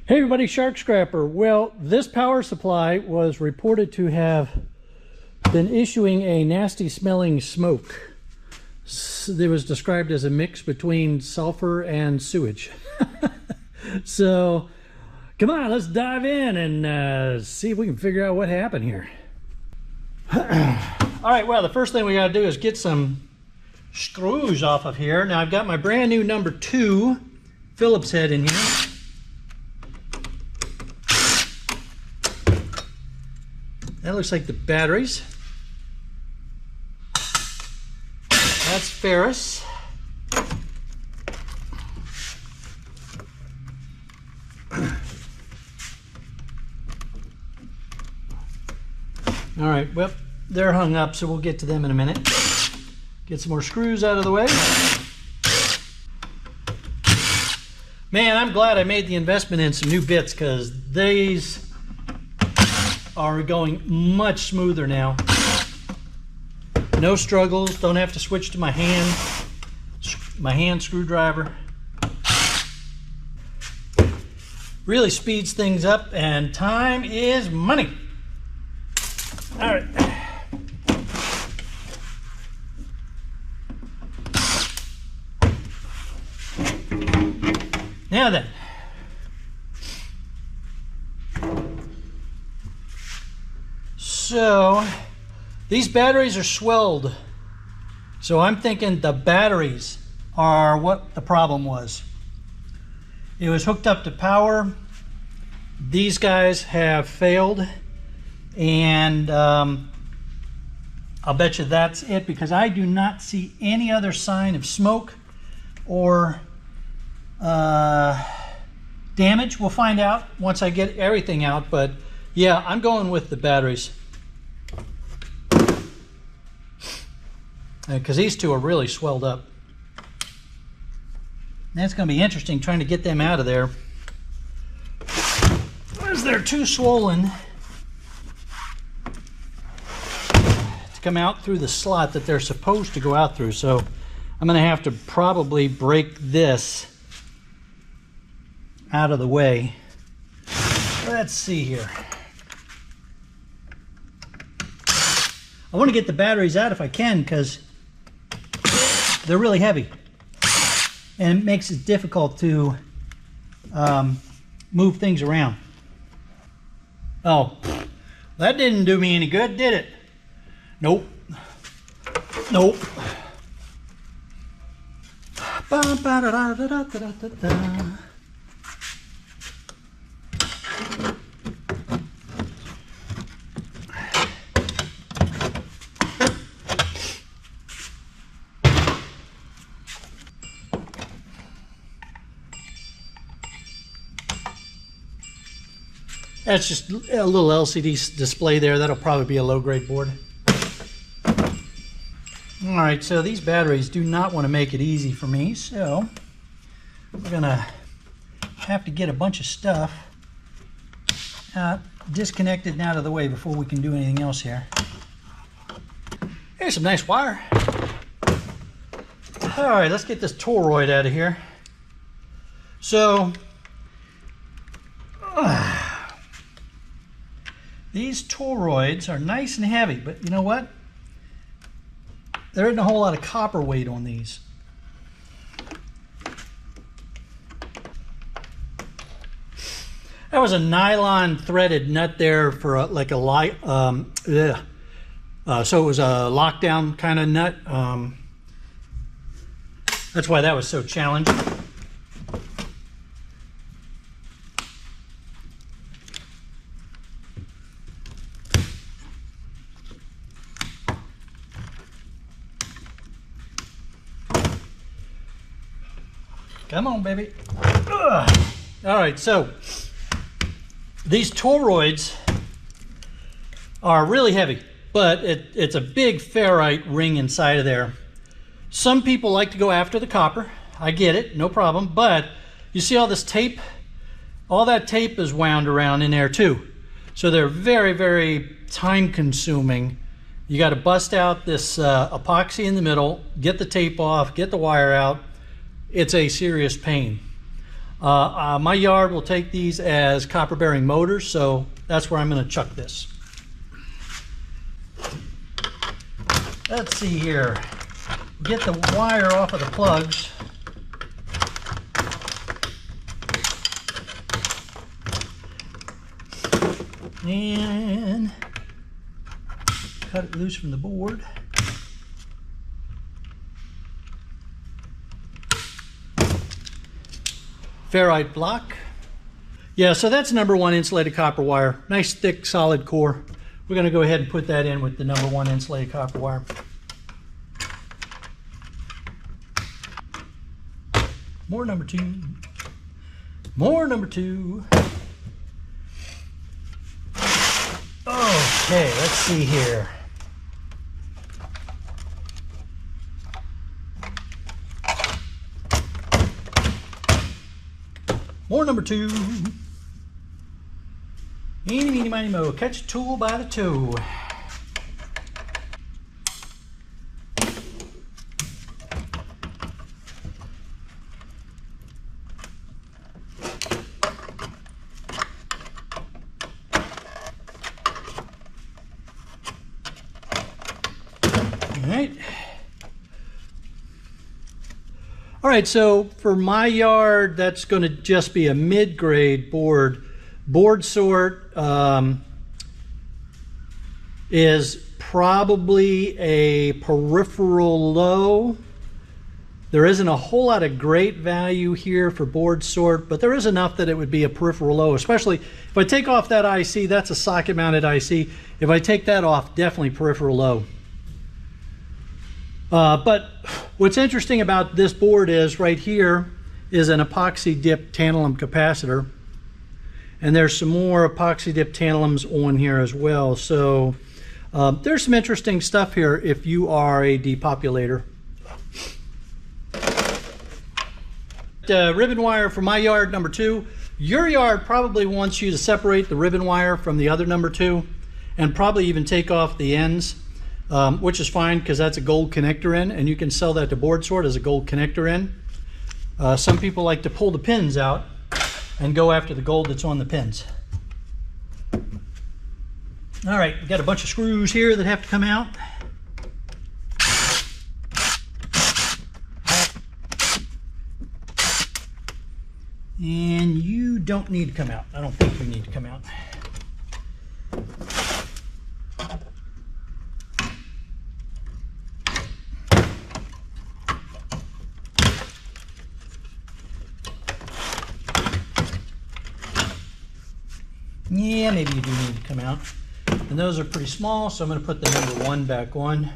Hey everybody, Shark Scrapper. Well, this power supply was reported to have been issuing a nasty smelling smoke. It was described as a mix between sulfur and sewage. So, come on, let's dive in and see if we can figure out what happened here. All right, well, the first thing we gotta do is get some screws off of here. Now I've got my brand new number 2 Phillips head in here. That looks like the batteries. That's ferrous. All right, well, they're hung up, so we'll get to them in a minute. Get some more screws out of the way. Man, I'm glad I made the investment in some new bits because these are going much smoother now. No struggles, don't have to switch to my hand screwdriver. Really speeds things up, and time is money. All right. Now then. So, these batteries are swelled. So I'm thinking the batteries are what the problem was. It was hooked up to power. These guys have failed. And I'll bet you that's it, because I do not see any other sign of smoke or damage. We'll find out once I get everything out, but yeah, I'm going with the batteries. Because these two are really swelled up. That's going to be interesting trying to get them out of there, as they're too swollen to come out through the slot that they're supposed to go out through. So I'm going to have to probably break this out of the way. Let's see here. I want to get the batteries out if I can, because they're really heavy, and it makes it difficult to move things around. Oh, that didn't do me any good, did it? Nope. Nope. That's just a little LCD display there. That'll probably be a low-grade board. All right, so these batteries do not want to make it easy for me, so we're gonna have to get a bunch of stuff disconnected and out of the way before we can do anything else here. Here's some nice wire. All right, let's get this toroid out of here. So, these toroids are nice and heavy, but you know what? There isn't a whole lot of copper weight on these. That was a nylon threaded nut there for like a light, so it was a lockdown kind of nut. That's why that was so challenging. Come on, baby. Ugh. All right, so these toroids are really heavy, but it's a big ferrite ring inside of there. Some people like to go after the copper. I get it, no problem. But you see all this tape? All that tape is wound around in there too. So they're very, very time consuming. You got to bust out this epoxy in the middle, get the tape off, get the wire out. It's a serious pain. My yard will take these as copper bearing motors, so that's where I'm going to chuck this. Let's see here. Get the wire off of the plugs. And cut it loose from the board. Ferrite block. Yeah, so that's #1 insulated copper wire. Nice thick solid core. We're going to go ahead and put that in with the #1 insulated copper wire. More #2. More #2. Okay, let's see here. More #2. Eeny, meeny, miny, mo. Catch a tool by the toe. All right, so for my yard, that's going to just be a mid-grade board. Board sort is probably a peripheral low. There isn't a whole lot of great value here for board sort, but there is enough that it would be a peripheral low, especially if I take off that IC, that's a socket mounted IC. If I take that off, definitely peripheral low. But what's interesting about this board is right here is an epoxy dip tantalum capacitor. And there's some more epoxy dip tantalums on here as well. So there's some interesting stuff here if you are a depopulator. Ribbon wire for my yard, #2. Your yard probably wants you to separate the ribbon wire from the other #2 and probably even take off the ends. Which is fine because that's a gold connector in, and you can sell that to board sort as a gold connector in. Some people like to pull the pins out and go after the gold that's on the pins. All right, we got a bunch of screws here that have to come out. And you don't need to come out. I don't think you need to come out. Yeah, maybe you do need to come out. And those are pretty small, so I'm going to put the #1 back on.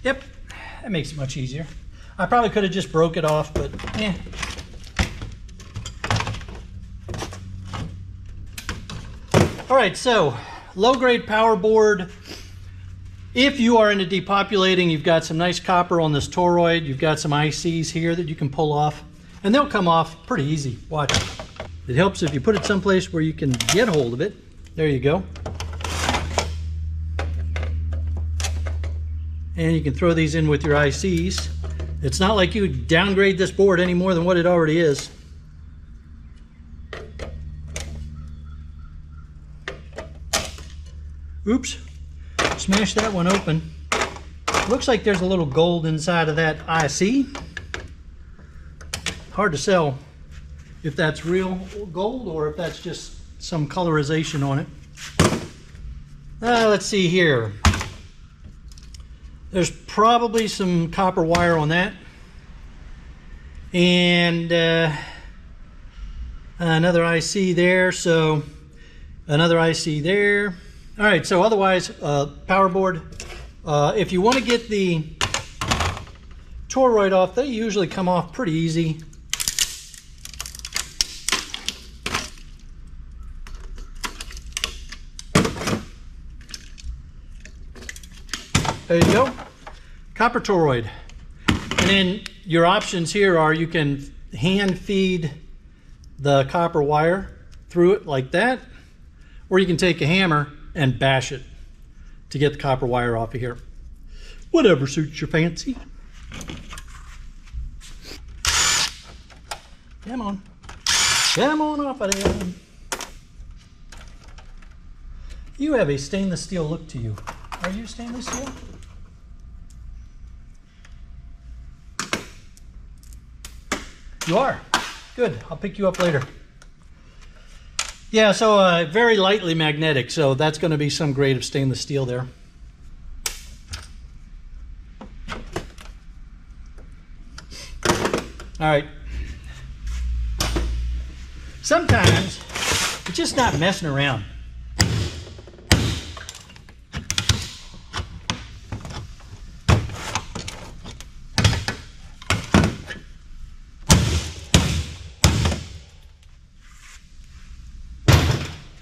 Yep, that makes it much easier. I probably could have just broke it off, but eh. All right, so low-grade power board. If you are into depopulating, you've got some nice copper on this toroid. You've got some ICs here that you can pull off, and they'll come off pretty easy. Watch. It helps if you put it someplace where you can get hold of it. There you go. And you can throw these in with your ICs. It's not like you downgrade this board any more than what it already is. Oops. Smash that one open. Looks like there's a little gold inside of that IC. Hard to sell if that's real gold or if that's just some colorization on it. Let's see here. There's probably some copper wire on that. And another IC there, so another IC there. All right, so otherwise, power board, if you want to get the toroid off, they usually come off pretty easy. There you go, copper toroid. And then your options here are you can hand feed the copper wire through it like that, or you can take a hammer and bash it to get the copper wire off of here. Whatever suits your fancy. Come on. Come on off of there. You have a stainless steel look to you. Are you stainless steel? You are. Good. I'll pick you up later. Yeah, so very lightly magnetic, so that's going to be some grade of stainless steel there. All right. Sometimes it's just not messing around.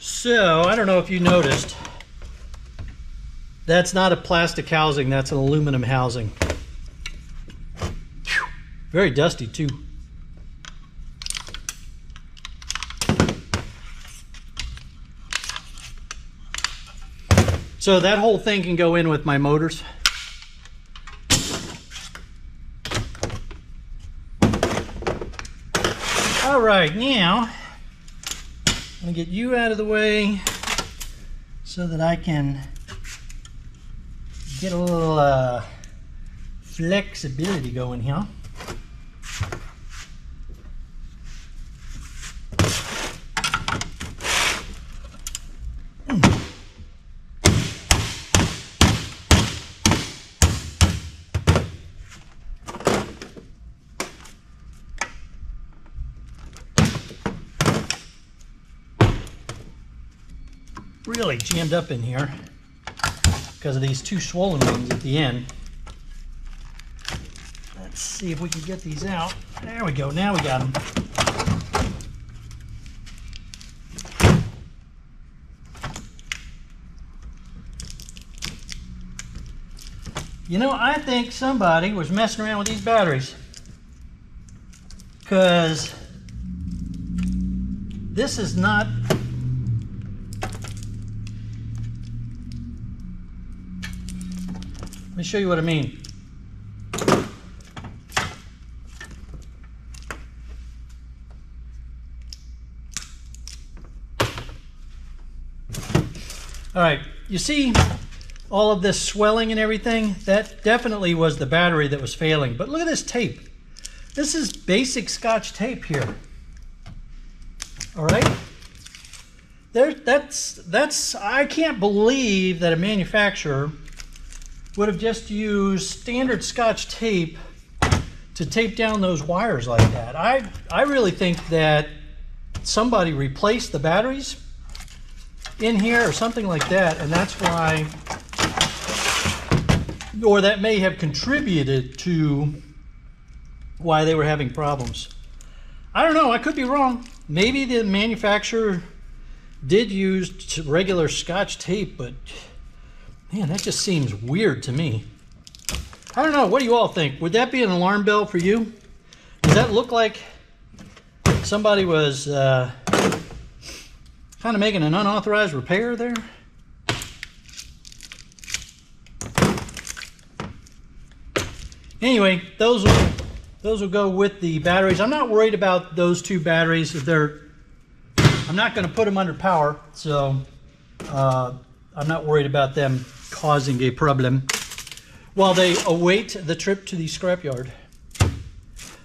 So, I don't know if you noticed, that's not a plastic housing, that's an aluminum housing. Whew. Very dusty too. So that whole thing can go in with my motors. All right, now I'm gonna get you out of the way so that I can get a little flexibility going here. Really jammed up in here because of these two swollen ones at the end. Let's see if we can get these out. There we go. Now we got them. You know, I think somebody was messing around with these batteries because this is not. Let me show you what I mean. All right, you see all of this swelling and everything? That definitely was the battery that was failing. But look at this tape. This is basic Scotch tape here. All right? That's I can't believe that a manufacturer would have just used standard Scotch tape to tape down those wires like that. I really think that somebody replaced the batteries in here or something like that, and that's why, or that may have contributed to why they were having problems. I don't know, I could be wrong. Maybe the manufacturer did use regular Scotch tape, but man, that just seems weird to me. I don't know, what do you all think? Would that be an alarm bell for you? Does that look like somebody was kind of making an unauthorized repair there? Anyway, those will go with the batteries. I'm not worried about those two batteries. I'm not going to put them under power, so I'm not worried about them causing a problem while they await the trip to the scrapyard.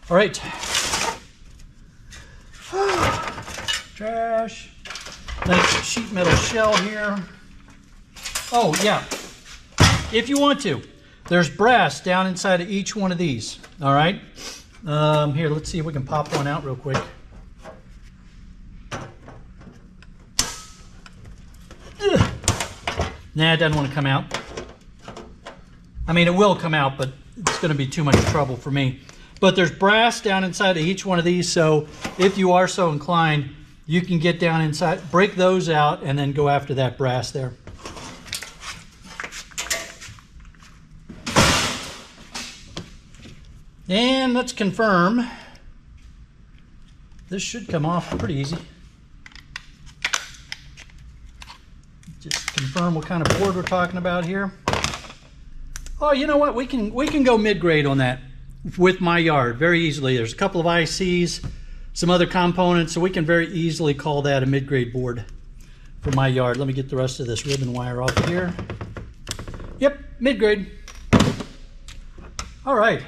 All right. Trash. Nice sheet metal shell here. Oh, yeah. If you want to, there's brass down inside of each one of these. All right. Here, let's see if we can pop one out real quick. Ugh. Nah, it doesn't want to come out. I mean, it will come out, but it's going to be too much trouble for me. But there's brass down inside of each one of these, so if you are so inclined, you can get down inside, break those out, and then go after that brass there. And let's confirm. This should come off pretty easy. Just confirm what kind of board we're talking about here. Oh, you know what? We can go mid-grade on that with my yard very easily. There's a couple of ICs, some other components, so we can very easily call that a mid-grade board for my yard. Let me get the rest of this ribbon wire off of here. Yep, mid-grade. All right.